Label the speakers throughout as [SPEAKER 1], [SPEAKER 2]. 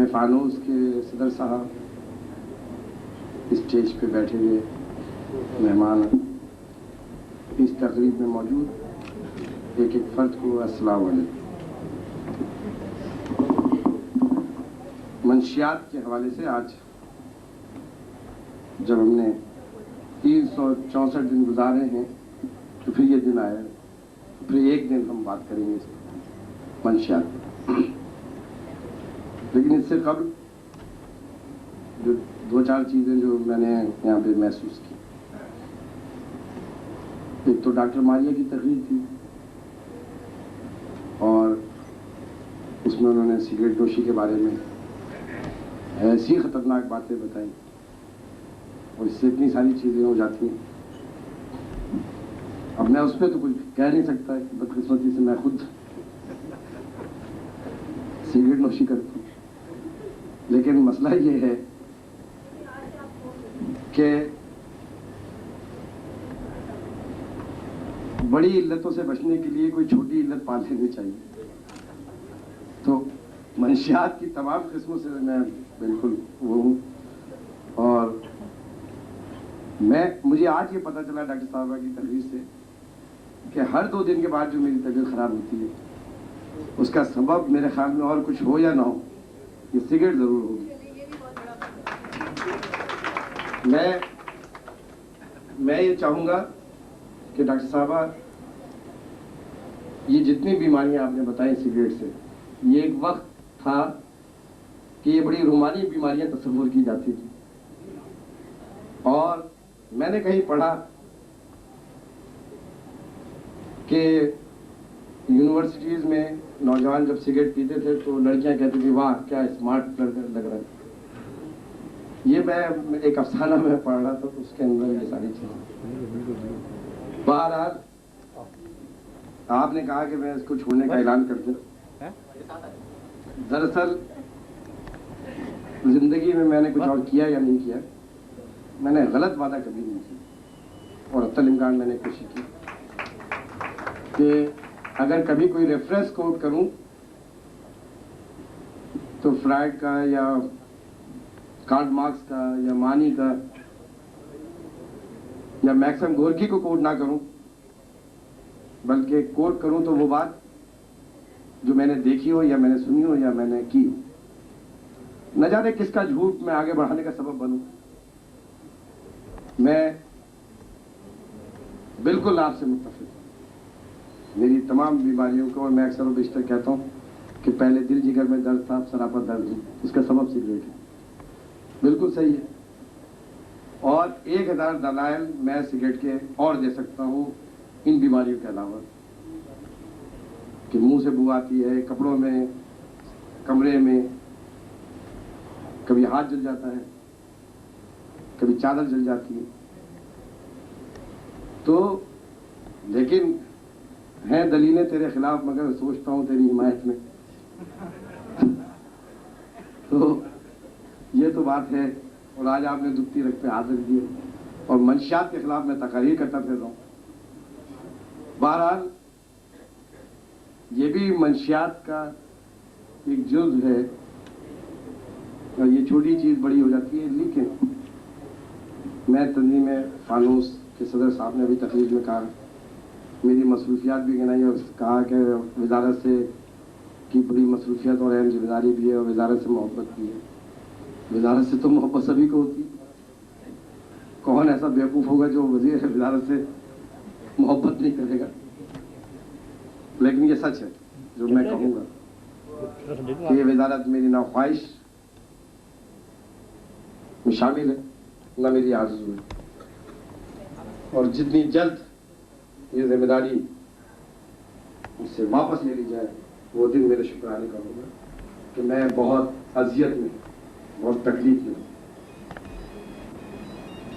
[SPEAKER 1] फानूस के सदर साहब, स्टेज पे बैठे हुए मेहमान, इस तकरीब में मौजूद एक एक फर्द को अस्सलाम वालेकुम। मंशियात के हवाले से आज जब हमने 364 दिन गुजारे हैं तो फिर ये दिन आया, फिर एक दिन हम बात करेंगे इस मंशियात। लेकिन इससे कबल जो दो चार चीज़ें जो मैंने यहाँ पे महसूस की, एक तो डॉक्टर मारिया की तकरीर थी और उसमें उन्होंने सिगरेट नोशी के बारे में ऐसी खतरनाक बातें बताई और इससे इतनी सारी चीज़ें हो जाती हैं। अब मैं उस पर तो कुछ कह नहीं सकता कि बदकिस्मती से मैं खुद सिगरेट नोशी करता हूँ, लेकिन मसला ये है कि बड़ी इल्लतों से बचने के लिए कोई छोटी इल्लत पाल लेनी चाहिए। तो मंशियात की तमाम किस्मों से मैं बिल्कुल वो हूँ। और मुझे आज ये पता चला डॉक्टर साहबा की तकरीर से कि हर 2 दिन के बाद जो मेरी तबीयत खराब होती है उसका सबब मेरे ख्याल में और कुछ हो या ना हो, ये सिगरेट जरूर होगी। मैं ये चाहूँगा कि डॉक्टर साहबा, ये जितनी बीमारियां आपने बताई सिगरेट से, ये एक वक्त था कि ये बड़ी रूमानी बीमारियां तस्वुर की जाती थी। और मैंने कहीं पढ़ा कि यूनिवर्सिटीज़ में नौजवान जब सिगरेट पीते थे तो लड़कियां कहती थी वाह क्या स्मार्ट लग रहा है। ये मैं एक अफसाना में पढ़ रहा था, तो उसके अंदर ये सारी चीज़ें। बहरहाल आपने कहा कि मैं इसको छोड़ने का ऐलान कर दूं। दरअसल जिंदगी में मैंने कुछ और किया या नहीं किया, मैंने गलत वादा कभी नहीं किया और अत्तल इम्कान मैंने कोशिश की कि अगर कभी कोई रेफरेंस कोट करूं तो फ्राइड का या कार्ल मार्क्स का या मानी का या मैक्सिम गोर्की को कोट ना करूं, बल्कि कोट करूं तो वो बात जो मैंने देखी हो या मैंने सुनी हो या मैंने की हो। न जाने किसका झूठ मैं आगे बढ़ाने का सबब बनूं। मैं बिल्कुल आपसे मुत्तफिक हूं मेरी तमाम बीमारियों को, और मैं अक्सर बेशतर कहता हूं कि पहले दिल जिगर में दर्द था, सरापा दर्द है, उसका सबब सिगरेट है। बिल्कुल सही है। और 1000 दलाइल मैं सिगरेट के और दे सकता हूं इन बीमारियों के अलावा, कि मुंह से बू आती है, कपड़ों में, कमरे में, कभी हाथ जल जाता है, कभी चादर जल जाती है। तो लेकिन हैं दलीलें तेरे खिलाफ, मगर सोचता हूं तेरी हिमायत में। तो ये तो बात है। और आज आपने दुखती रख पे हाथ रख दिए और मंशियात के खिलाफ मैं तकरीर करता फिर रहा हूं। बहरहाल ये भी मंशियात का एक जुज़ है और ये छोटी चीज़ बड़ी हो जाती है। लेकिन मैं तंजीम फानूस के सदर साहब ने अभी तकरीर में कहा, मेरी मसरूफियात भी गिनाई और कहा कि वजारत से की बड़ी मसरूफियत और अहम जिम्मेदारी भी है और वजारत से मोहब्बत भी है। वजारत से तो मोहब्बत सभी को होती है, कौन ऐसा बेवकूफ़ होगा जो वजीर वजारत से मोहब्बत नहीं करेगा। लेकिन ये सच है जो मैं कहूँगा कि ये वजारत मेरी ना ख्वाहिश में शामिल है ना मेरी आरज़ू है। और जितनी जल्द ये जिम्मेदारी मुझसे वापस ले ली जाए वो दिन मेरे शुक्राने का होगा कि मैं बहुत अजियत में, बहुत तकलीफ में,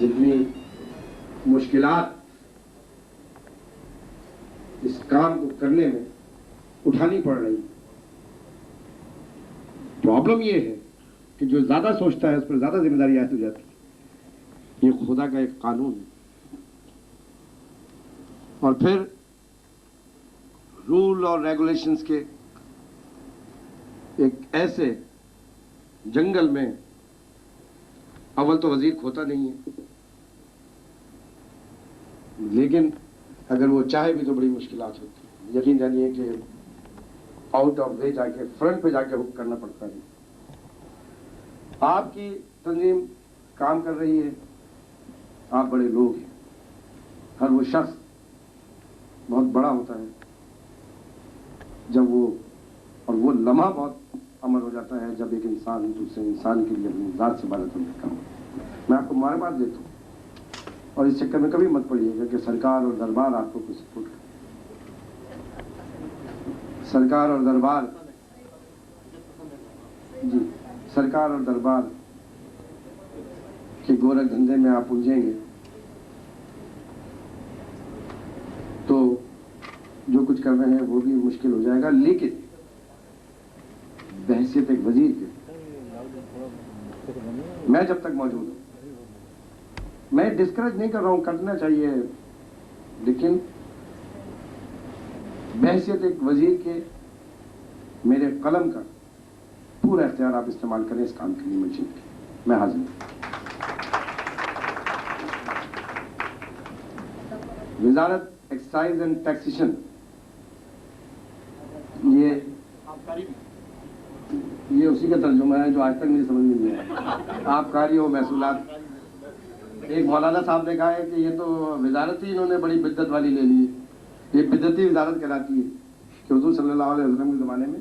[SPEAKER 1] जितनी मुश्किलात इस काम को करने में उठानी पड़ रही। प्रॉब्लम ये है कि जो ज्यादा सोचता है उस पर ज्यादा जिम्मेदारी आयत हो जाती है। ये खुदा का एक कानून है। और फिर रूल और रेगुलेशंस के एक ऐसे जंगल में अव्वल तो वजीर खोता नहीं है, लेकिन अगर वो चाहे भी तो बड़ी मुश्किलात होती है। यकीन जानिए कि आउट ऑफ वे जाके फ्रंट पे जाके हुक करना पड़ता है। आपकी तंजीम काम कर रही है, आप बड़े लोग हैं। हर वो शख्स बहुत बड़ा होता है जब वो, और वो लम्हा बहुत अमर हो जाता है जब एक इंसान दूसरे इंसान के लिए अपनी जात से बात करता है। मैं आपको मुबारकबाद देता हूँ, और इस चक्कर में कभी मत पड़िएगा कि सरकार और दरबार आपको कुछ सपोर्ट करे। सरकार और दरबार, जी, सरकार और दरबार के गोरख धंधे में आप उलझेंगे तो जो कुछ कर रहे हैं वो भी मुश्किल हो जाएगा। लेकिन बहैसियत एक वजीर के मैं जब तक मौजूद हूं, मैं डिस्करेज नहीं कर रहा हूं, करना चाहिए, लेकिन बहैसियत एक वजीर के मेरे कलम का पूरा इख्तियार आप इस्तेमाल करें इस काम के लिए। मुझे मैं हाजिर हूं। वजारत एक्साइज एंड टैक्सेशन, ये उसी का तर्जुमा है जो आज तक मुझे समझ में नहीं आया। आबकारी हो, महसूलात। एक मौलाना साहब ने कहा है कि ये तो वजारत ही इन्होंने बड़ी बिद्दत वाली ले ली है, ये बिद्दती वजारत कहलाती है कि हुजूर सल्लल्लाहु अलैहि वसल्लम के ज़माने में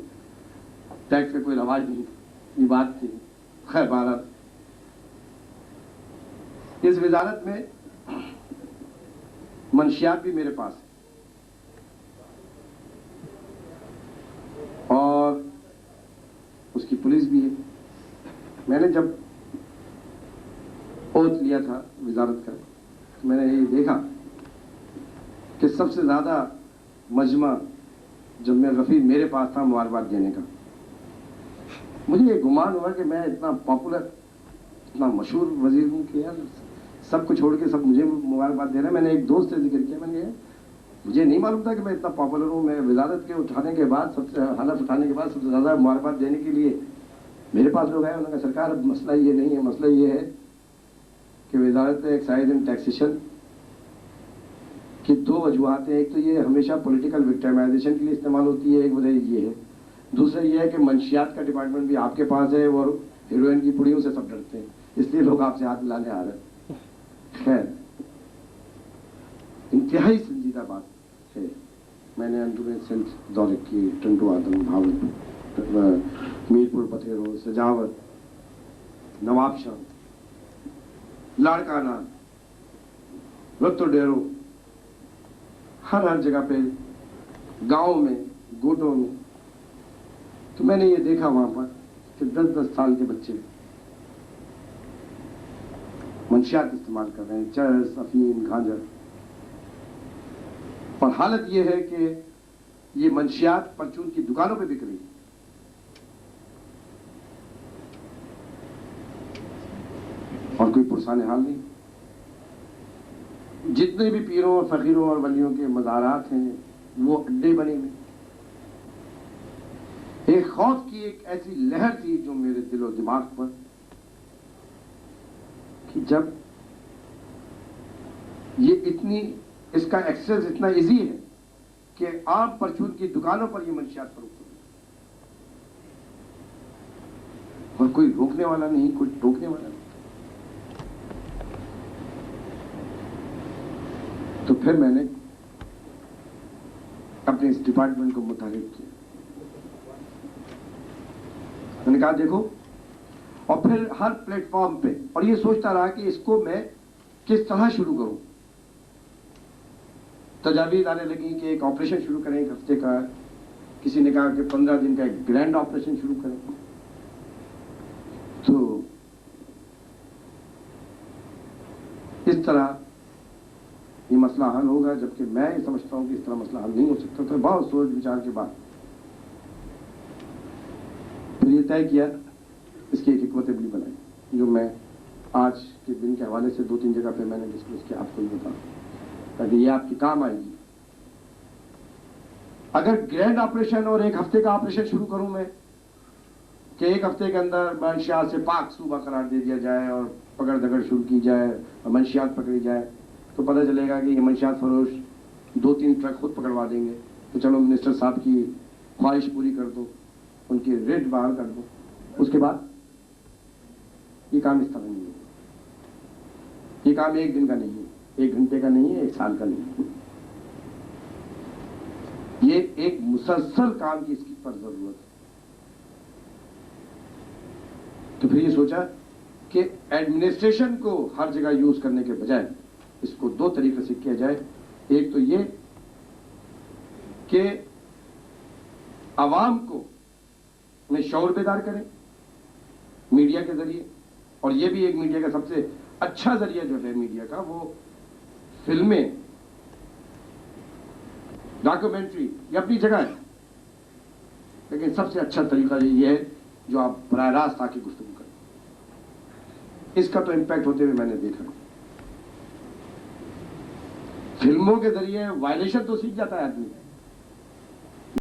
[SPEAKER 1] टैक्स का कोई रवाज नहीं, ये बात थी। खैर भारत, इस वजारत में मंशियात भी मेरे पास है और उसकी पुलिस भी है। मैंने जब ओथ लिया था वजारत का, तो मैंने ये देखा कि सबसे ज्यादा मजमा जम्मे गफीर मेरे पास था मुबारकबाद देने का। मुझे ये गुमान हुआ कि मैं इतना पॉपुलर, इतना मशहूर वजीर हूँ कि यार सब कुछ छोड़ के सब मुझे मुबारकबाद दे रहे हैं। मैंने एक दोस्त से जिक्र किया, मैंने मुझे नहीं मालूम था कि मैं इतना पॉपुलर हूँ। मैं वजारत के उठाने के बाद, सबसे हलफ उठाने के बाद सबसे ज़्यादा मुबारकबाद देने के लिए मेरे पास लोग आए। उन्होंने कहा सरकार अब मसला ये नहीं है, मसला ये है कि वजारत एक्साइज एंड टैक्सेशन की दो वजूहत हैं। एक तो ये हमेशा पॉलिटिकल विक्टिमाइजेशन के लिए इस्तेमाल होती है, एक वजह ये है। दूसरा ये है कि मंशियात का डिपार्टमेंट भी आपके पास है और हीरोइन की पुड़ियों से सब डरते हैं, इसलिए लोग आपसे हाथ मिलाने आ रहे हैं। खैर, इंतहाई संजीदा बात है। मैंने अंदरूनी सिंध दौरे की, टंटू आदम, भावलपुर, मीरपुर पथेरो, सजावत, नवाबशाह, लाड़काना, रत्तो डेरो, हर जगह पे, गांव में, गोटों में। तो मैंने ये देखा वहां पर कि 10-10 साल के बच्चे मंशियात इस्तेमाल कर रहे हैं, चरस, अफीम, गांजा। और हालत ये है कि ये मंशियात परचून की दुकानों पे बिक रही है। और कोई पुरसाने हाल नहीं। जितने भी पीरों और फकीरों और वलियों के मज़ारात हैं वो अड्डे बने हुए। एक खौफ की एक ऐसी लहर थी जो मेरे दिलो दिमाग पर, कि जब ये इतनी, इसका एक्सेस इतना इजी है कि आम परचून की दुकानों पर ये मंशियात फरोख्त होती है और कोई रोकने वाला नहीं, कोई टोकने वाला नहीं। तो फिर मैंने अपने इस डिपार्टमेंट को मुतारिफ किया। मैंने कहा देखो, और फिर हर प्लेटफॉर्म पे, और ये सोचता रहा कि इसको मैं किस तरह शुरू करूं। तजावीज़ आने लगी कि एक ऑपरेशन शुरू करें, एक हफ्ते का। किसी ने कहा कि 15 दिन का एक ग्रैंड ऑपरेशन शुरू करें। तो इस तरह ये मसला हल होगा, जबकि मैं ये समझता हूं कि इस तरह मसला हल नहीं हो सकता। तो बहुत सोच विचार के बाद फिर ये तय किया, इसकी एक हिकमत अमली बनाई, जो मैं आज के दिन के हवाले से 2-3 जगह पे मैंने डिस्कस किया, आपको नहीं बताऊं, ताकि ये आपकी काम आएगी। अगर ग्रैंड ऑपरेशन और एक हफ्ते का ऑपरेशन शुरू करूं मैं, कि एक हफ्ते के अंदर मंशियात से पाक सूबा करार दे दिया जाए और पकड़ दगड़ शुरू की जाए और मंशियात पकड़ी जाए, तो पता चलेगा कि ये मंशियात फरोश 2-3 ट्रक खुद पकड़वा देंगे। तो चलो मिनिस्टर साहब की ख्वाहिश पूरी कर दो, उनकी रेट बहाल कर दो। उसके बाद ये काम इस तरह नहीं है। ये काम एक दिन का नहीं है, 1 घंटे का नहीं है, 1 साल का नहीं है। ये एक मुसलसल काम की इसकी पर जरूरत है। तो फिर ये सोचा कि एडमिनिस्ट्रेशन को हर जगह यूज करने के बजाय इसको 2 तरीके से किया जाए। एक तो ये कि आवाम को में शऊर बेदार करें मीडिया के जरिए, और ये भी एक मीडिया का सबसे अच्छा जरिया जो है मीडिया का, वो फिल्में, डॉक्यूमेंट्री, ये अपनी जगह है, लेकिन सबसे अच्छा तरीका ये है जो आप बराह रास्त आके गुफ्तगू करें। इसका तो इम्पैक्ट होते हुए मैंने देखा। फिल्मों के जरिए वायलेशन तो सीख जाता है आदमी,